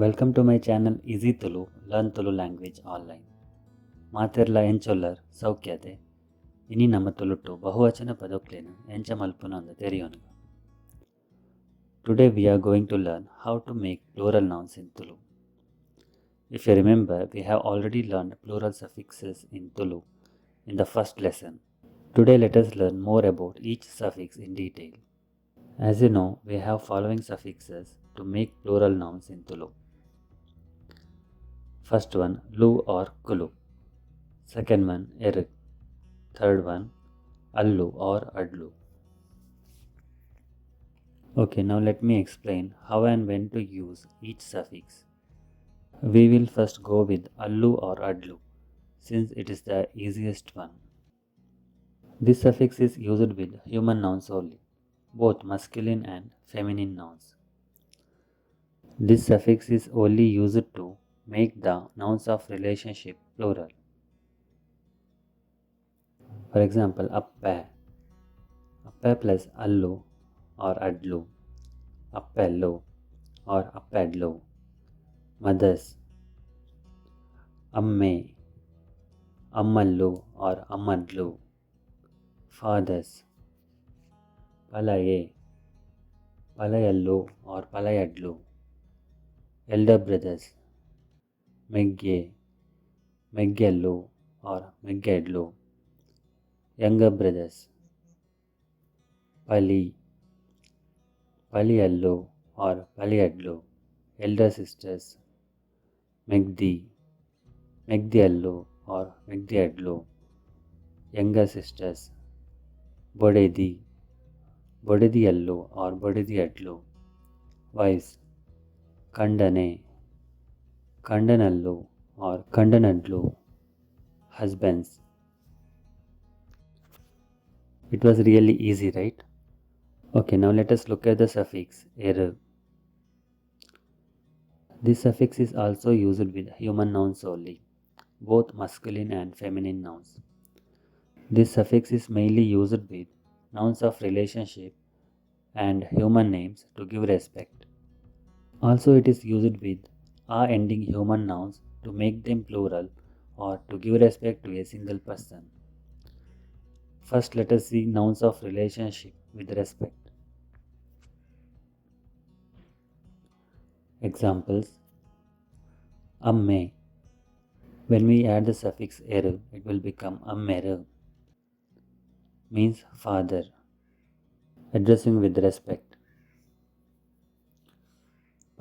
Welcome to my channel Easy Tulu, Learn Tulu Language Online. ಮಾತೆರ್ಲ ಎಂಚೊಲ್ಲರ್ ಸೌಖ್ಯತೆ ಇನಿ ನಮ್ಮ ತುಳುಟು ಬಹುವಚನ ಪದಕ್ಲೇನು ಎಂಚ ಮಲ್ಪುನ ಅಂದ ತೆರಿಯೋನು. Today we are going to learn how to make plural nouns in Tulu. If you remember, we have already learned plural suffixes in Tulu in the first lesson. Today let us learn more about each suffix in detail. As you know, we have following suffixes to make plural nouns in Tulu. First one, lu or kulu. Second one, er. Third one, allu or aDlu. Okay, now let me explain how and when to use each suffix. We will first go with allu or aDlu since it is the easiest one. This suffix is used with human nouns only, both masculine and feminine nouns. This suffix is only used to make the nouns of relationship plural. For example, appe plus allu or aDlu, appellu or apadlu. Mothers, amme, ammallu or amadlu. Fathers, palaye, palayallu or palayadlu. Elder brothers, megge, meggellu or meggedlu. Younger brothers, pali, paliyallu or paliyadlu. Elder sisters, megdi, megdiallu or megdiadlu. Younger sisters, bodedi, bodediyallu or bodediyadlu. Wives, kandane, kandanallu or kandanadlu. Husbands. It was really easy, right? Okay, now let us look at the suffix er. This suffix is also used with human nouns only, both masculine and feminine nouns. This suffix is mainly used with nouns of relationship and human names to give respect. Also, it is used with a ending human nouns to make them plural or to give respect to a single person. First, let us see nouns of relationship with respect. Examples: amme. When we add the suffix er, it will become ammeru, means father, addressing with respect.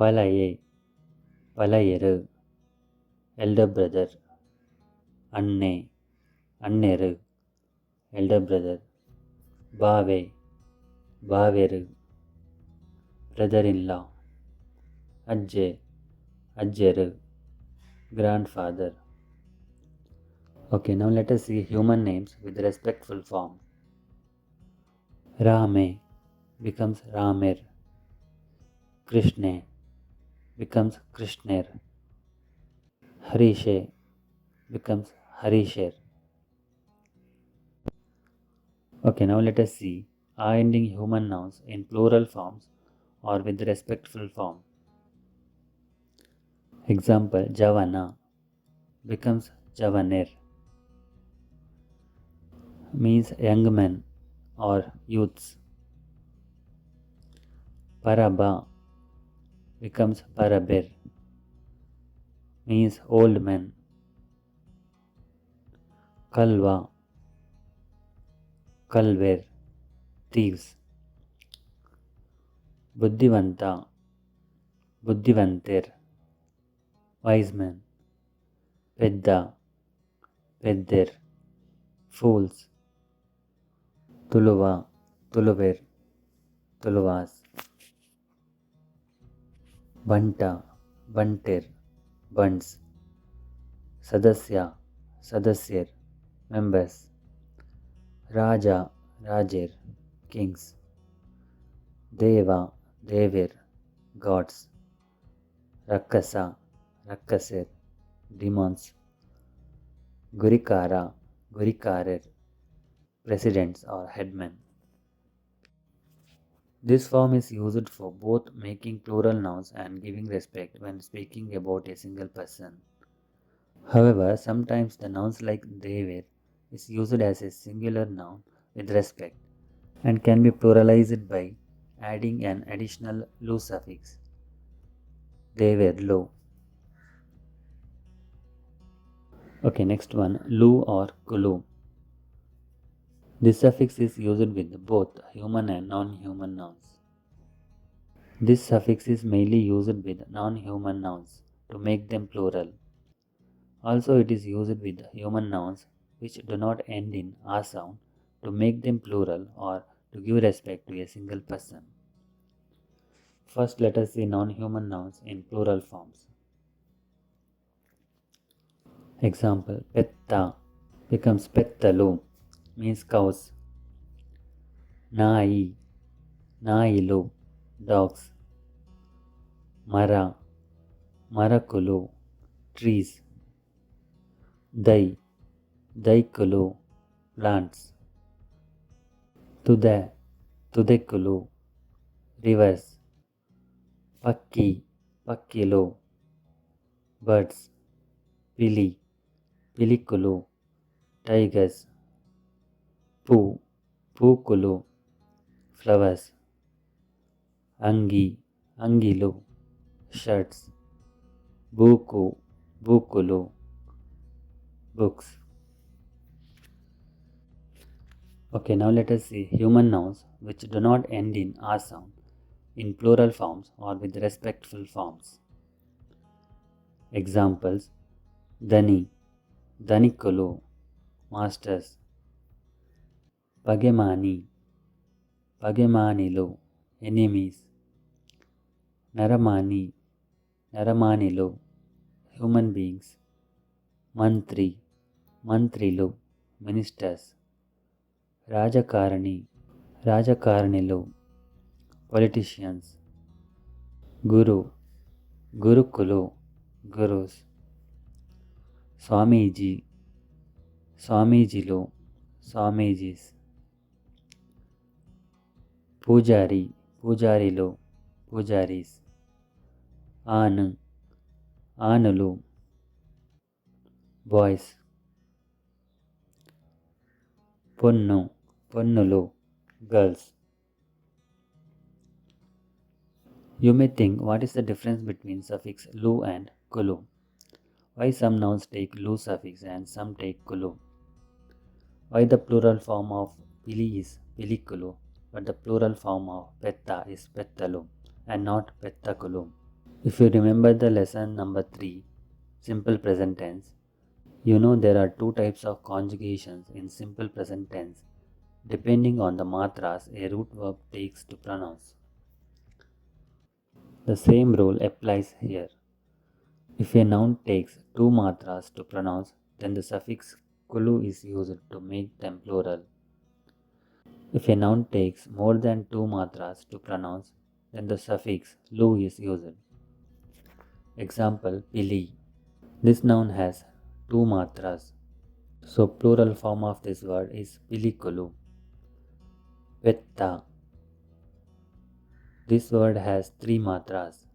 Palaye, palayeru, elder brother. Anne, anneru, elder brother. Bave, baveru, brother-in-law. Ajje, ajjeru, grandfather. Okay, now let us see human names with respectful form. Rame becomes Ramer. Krishne becomes Krishner. Harishe becomes Harisher. Okay, now let us see a-ending human nouns in plural forms or with respectful form. Example: Javana becomes Javaner, means young men or youths. Paraba becomes Paraber, means old men. Kalva, Kalver, thieves. Buddhivanta, Buddhivanter, wise men. Pedda, Pedder, fools. Tuluva, Tuluver, Tuluvas. Banta, Banter, bunts. Sadasya, Sadasyar, members. Raja, Rajer, kings. Deva, Dever, gods. Rakasa, Rakkaser, demons. Gurikara, Gurikarer, presidents or headmen. This form is used for both making plural nouns and giving respect when speaking about a single person. However, sometimes the nouns like they were is used as a singular noun with respect and can be pluralized by adding an additional lu suffix. They were low. Okay, next one, lu or kulu. This suffix is used with both human and non-human nouns. This suffix is mainly used with non-human nouns to make them plural. Also, it is used with human nouns which do not end in a sound to make them plural or to give respect to a single person. First, let us see non-human nouns in plural forms. Example, petta becomes pettalu, means cows. Nai, nailu, dogs. Mara, marakulu, trees. Dai, daikulu, plants. Tuda, tudekulu, rivers. Pakki, pakkilo, birds. Pili, pilikulu, tigers. Poo, pukulu, flowers. Angi, angilu, shirts. Buku, bukulu, books. Okay, now let us see human nouns which do not end in a sound in plural forms or with respectful forms. Examples, Dani, Danikulu, masters. Pagemani, Pagemanilu, enemies. Naramani, Naramanilu, human beings. Mantri, Mantrilu, ministers. Rajakarani, Rajakaranilu, politicians. Guru, Gurukulu, gurus. Swamiji, Swamijilu, Swamijis. Pujari, Pujarilu, Pujaris. Anu, Anulu, boys. Punnu, Punnulu, girls. You may think, what is the difference between suffix lu and kulu? Why some nouns take lu suffix and some take kulu? Why the plural form of pili is pilikulu, but the plural form of petta is pettalu and not pettakulu? If you remember the lesson number 3, simple present tense, you know there are two types of conjugations in simple present tense depending on the matras a root verb takes to pronounce. The same rule applies here. If a noun takes two matras to pronounce, then the suffix kulu is used to make them plural. If a noun takes more than two matras to pronounce, then the suffix lu is used. Example, pili. This noun has two matras, so plural form of this word is pilikulu. Petta. This word has three matras,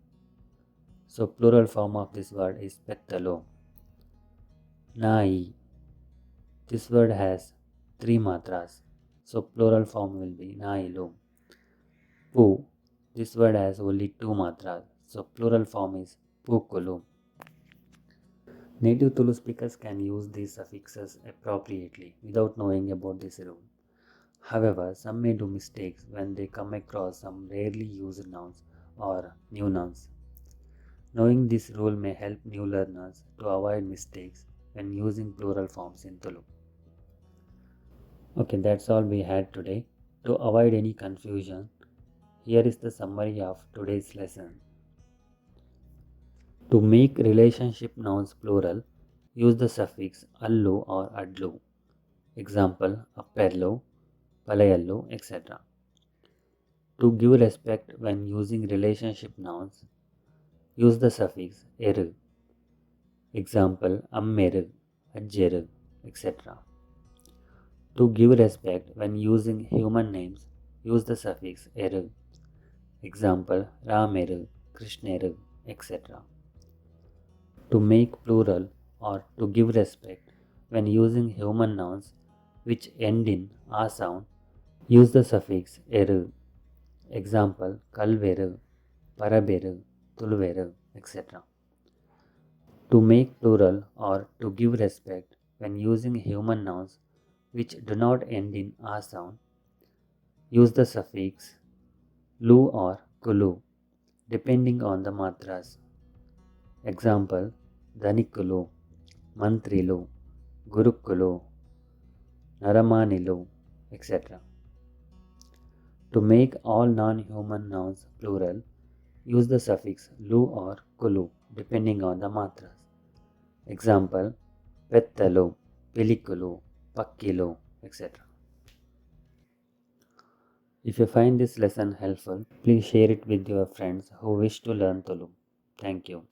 so plural form of this word is pettalu. Nai. This word has three matras, so plural form will be nailu. Pu. This word has only two matras, so plural form is pukulu. Native Tulu speakers can use these suffixes appropriately without knowing about this rule. However, some may do mistakes when they come across some rarely used nouns or new nouns. Knowing this rule may help new learners to avoid mistakes when using plural forms in Tulu. Okay, that's all we had today. To avoid any confusion, here is the summary of today's lesson. To make relationship nouns plural, use the suffix allu or aDlu. Example, appellu, palayallu, etc. To give respect when using relationship nouns, use the suffix eru. Example, ammeru, ajjeru, etc. To give respect when using human names, use the suffix eru. Example, Rameru, Krishneru, etc. To make plural or to give respect when using human nouns which end in a sound, use the suffix eru. Example, Kalveru, Paraberu, Tulveru, etc. To make plural or to give respect when using human nouns which do not end in a sound, use the suffix lu or kulu depending on the matras. Example, Dhanikulu, Mantrilu, Gurukulu, Naramanilu, etc. To make all non-human nouns plural, use the suffix lu or kulu depending on the matras. Example, Pettalu, Pilikulu, Pakkilu, etc. If you find this lesson helpful, please share it with your friends who wish to learn Tulu. Thank you.